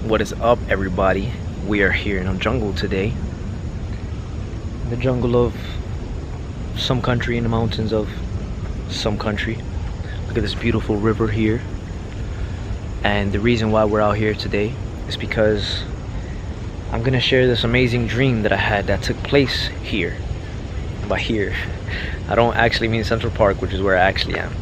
What is up, everybody? We are here in a jungle today. The jungle of some country, in the mountains of some country. Look at this beautiful river here. And the reason why we're out here today is because I'm gonna share this amazing dream that I had that took place here. By here, I don't actually mean Central Park, which is where I actually am.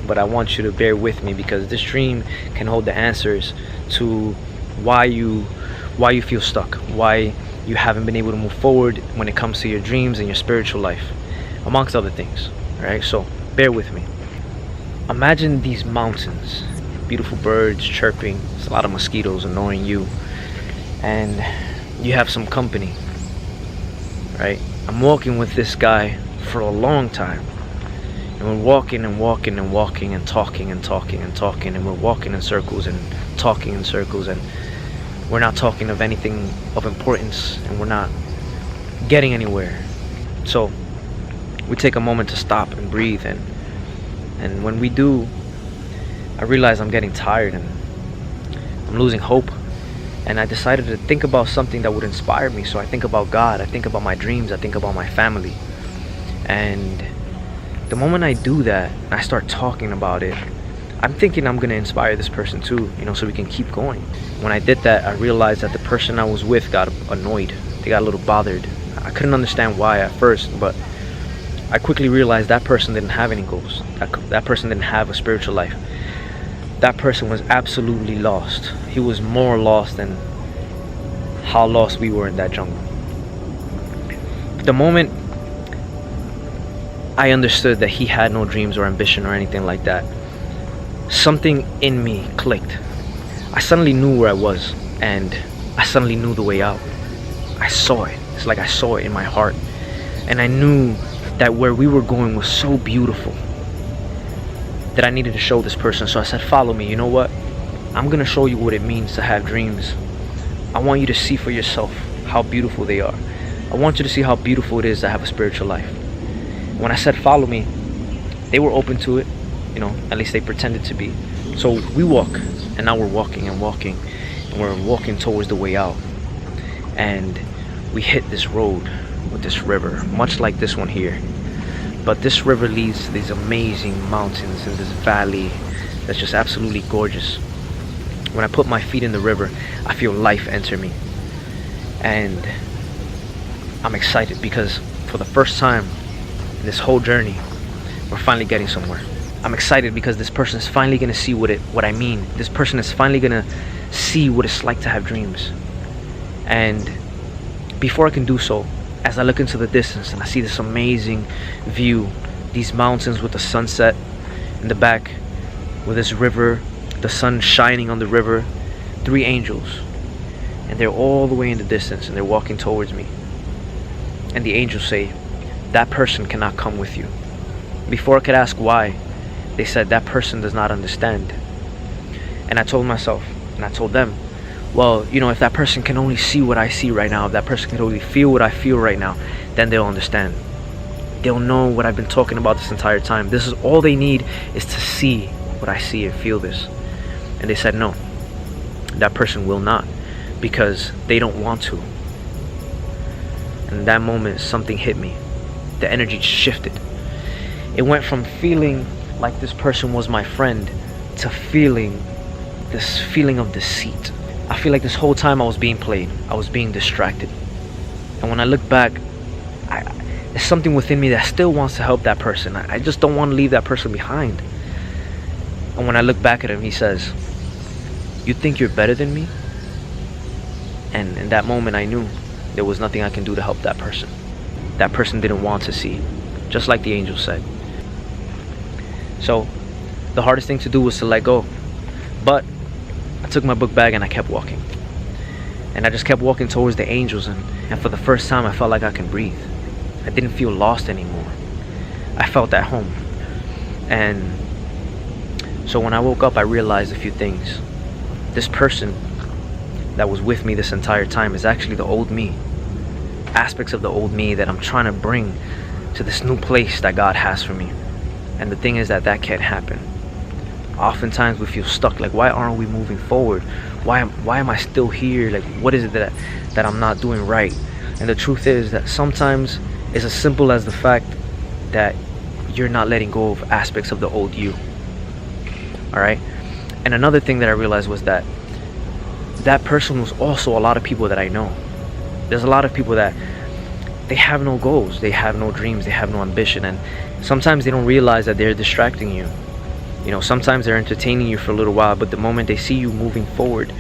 But I want you to bear with me because this dream can hold the answers to why you feel stuck, why you haven't been able to move forward when it comes to your dreams and your spiritual life, amongst other things. All right, so bear with me. Imagine these mountains, beautiful birds chirping, there's a lot of mosquitoes annoying you, and you have some company, right? I'm walking with this guy for a long time, and we're walking and walking and walking and talking and talking and talking, and we're walking in circles and talking in circles, and we're not talking of anything of importance, and we're not getting anywhere. So we take a moment to stop and breathe, and when we do, I realize I'm getting tired and I'm losing hope, and I decided to think about something that would inspire me. So I think about God, I think about my dreams, I think about my family. And the moment I do that, I start talking about it, I'm thinking I'm gonna inspire this person too, so we can keep going. When I did that, I realized that the person I was with got annoyed. They got a little bothered. I couldn't understand why at first, but I quickly realized that person didn't have any goals. That person didn't have a spiritual life. That person was absolutely lost. He was more lost than how lost we were in that jungle. The moment I understood that he had no dreams or ambition or anything like that, something in me clicked. I suddenly knew where I was, and I suddenly knew the way out. I saw it. It's like I saw it in my heart, and I knew that where we were going was so beautiful that I needed to show this person. So I said, follow me. You know what? I'm gonna show you what it means to have dreams. I want you to see for yourself how beautiful they are. I want you to see how beautiful it is to have a spiritual life. When I said follow me, they were open to it, at least they pretended to be. So we walk, and now we're walking and walking, and we're walking towards the way out. And we hit this road with this river, much like this one here. But this river leads to these amazing mountains and this valley that's just absolutely gorgeous. When I put my feet in the river, I feel life enter me. And I'm excited because for the first time in this whole journey, we're finally getting somewhere. I'm excited because this person is finally gonna see what I mean. This person is finally gonna see what it's like to have dreams. And before I can do so, as I look into the distance and I see this amazing view, these mountains with the sunset in the back, with this river, the sun shining on the river, 3 angels, and they're all the way in the distance, and they're walking towards me. And the angels say, that person cannot come with you. Before I could ask why, they said that person does not understand. And I told myself, and I told them, well, if that person can only see what I see right now, if that person can only feel what I feel right now, then they'll understand. They'll know what I've been talking about this entire time. This is all they need, is to see what I see and feel this. And they said no, that person will not, because they don't want to. And in that moment, something hit me. The energy shifted. It went from feeling like this person was my friend to feeling this feeling of deceit. I feel like this whole time I was being played. I was being distracted. And when I look back, there's something within me that still wants to help that person. I just don't want to leave that person behind. And when I look back at him, he says, you think you're better than me? And in that moment, I knew there was nothing I can do to help that person. That person didn't want to see, just like the angel said. So the hardest thing to do was to let go. But I took my book bag and I kept walking. And I just kept walking towards the angels, and for the first time I felt like I can breathe. I didn't feel lost anymore. I felt at home. And so when I woke up, I realized a few things. This person that was with me this entire time is actually the old me. Aspects of the old me that I'm trying to bring to this new place that God has for me. And the thing is that can't happen Oftentimes we feel stuck. Like, why aren't we moving forward? Why am I still here? Like, what is it that I'm not doing right? And the truth is that sometimes it's as simple as the fact that you're not letting go of aspects of the old you. All right. And another thing that I realized was that person was also a lot of people that I know. There's a lot of people that they have no goals, they have no dreams, they have no ambition, and sometimes they don't realize that they're distracting you. You know, sometimes they're entertaining you for a little while, but the moment they see you moving forward,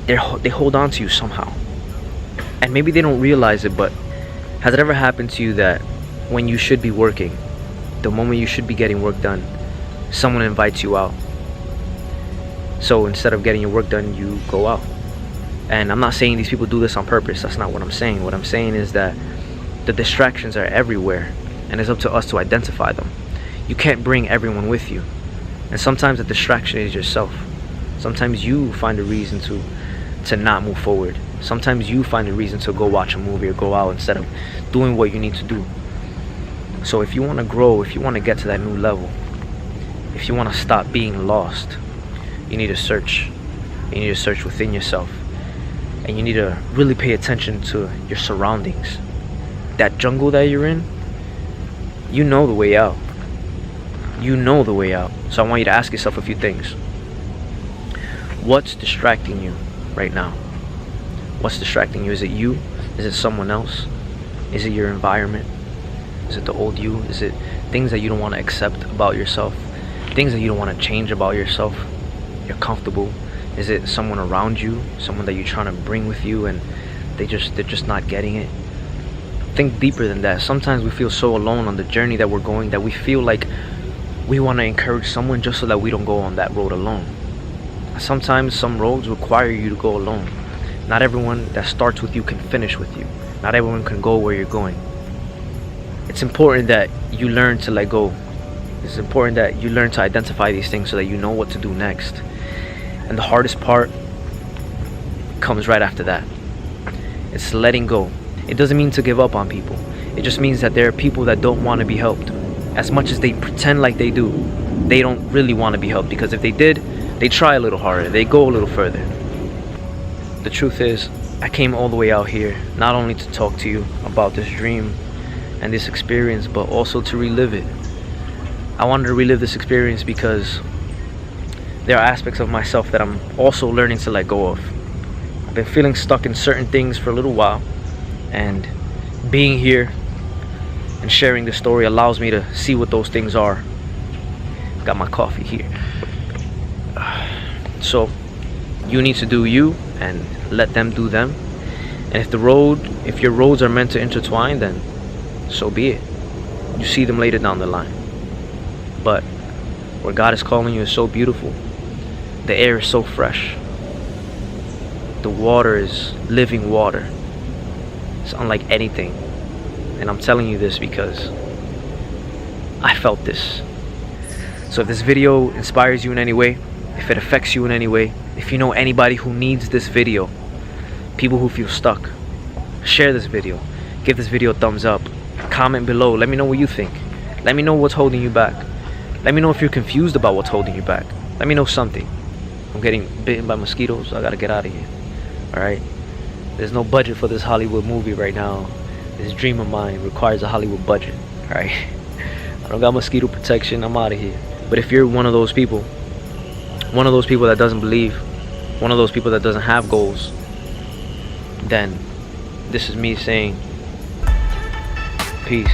they hold on to you somehow. And maybe they don't realize it, but has it ever happened to you that when you should be working, the moment you should be getting work done, someone invites you out? So instead of getting your work done, you go out. And I'm not saying these people do this on purpose. That's not what I'm saying. What I'm saying is that the distractions are everywhere, and it's up to us to identify them. You can't bring everyone with you. And sometimes the distraction is yourself. Sometimes you find a reason to not move forward. Sometimes you find a reason to go watch a movie or go out instead of doing what you need to do. So if you want to grow, if you want to get to that new level, if you want to stop being lost, you need to search. You need to search within yourself. And you need to really pay attention to your surroundings. That jungle that you're in, you know the way out. You know the way out. So I want you to ask yourself a few things. What's distracting you right now? What's distracting you? Is it you? Is it someone else? Is it your environment? Is it the old you? Is it things that you don't want to accept about yourself? Things that you don't want to change about yourself? You're comfortable. Is it someone around you, someone that you're trying to bring with you, and they're just not getting it? Think deeper than that. Sometimes we feel so alone on the journey that we're going that we feel like we want to encourage someone just so that we don't go on that road alone. Sometimes some roads require you to go alone. Not everyone that starts with you can finish with you. Not everyone can go where you're going. It's important that you learn to let go. It's important that you learn to identify these things so that you know what to do next. And the hardest part comes right after that. It's letting go. It doesn't mean to give up on people. It just means that there are people that don't want to be helped. As much as they pretend like they do, they don't really want to be helped, because if they did, they try a little harder, they go a little further. The truth is, I came all the way out here not only to talk to you about this dream and this experience, but also to relive it. I wanted to relive this experience because there are aspects of myself that I'm also learning to let go of. I've been feeling stuck in certain things for a little while, and being here and sharing this story allows me to see what those things are. Got my coffee here. So you need to do you and let them do them. And if your roads are meant to intertwine, then so be it. You see them later down the line. But where God is calling you is so beautiful. The air is so fresh. The water is living water. It's unlike anything. And I'm telling you this because I felt this. So if this video inspires you in any way, if it affects you in any way, if you know anybody who needs this video, people who feel stuck, share this video. Give this video a thumbs up. Comment below. Let me know what you think. Let me know what's holding you back. Let me know if you're confused about what's holding you back. Let me know something. I'm getting bitten by mosquitoes, so I gotta get out of here. Alright? There's no budget for this Hollywood movie right now. This dream of mine requires a Hollywood budget. Alright? I don't got mosquito protection. I'm out of here. But if you're one of those people that doesn't believe, one of those people that doesn't have goals, then this is me saying peace.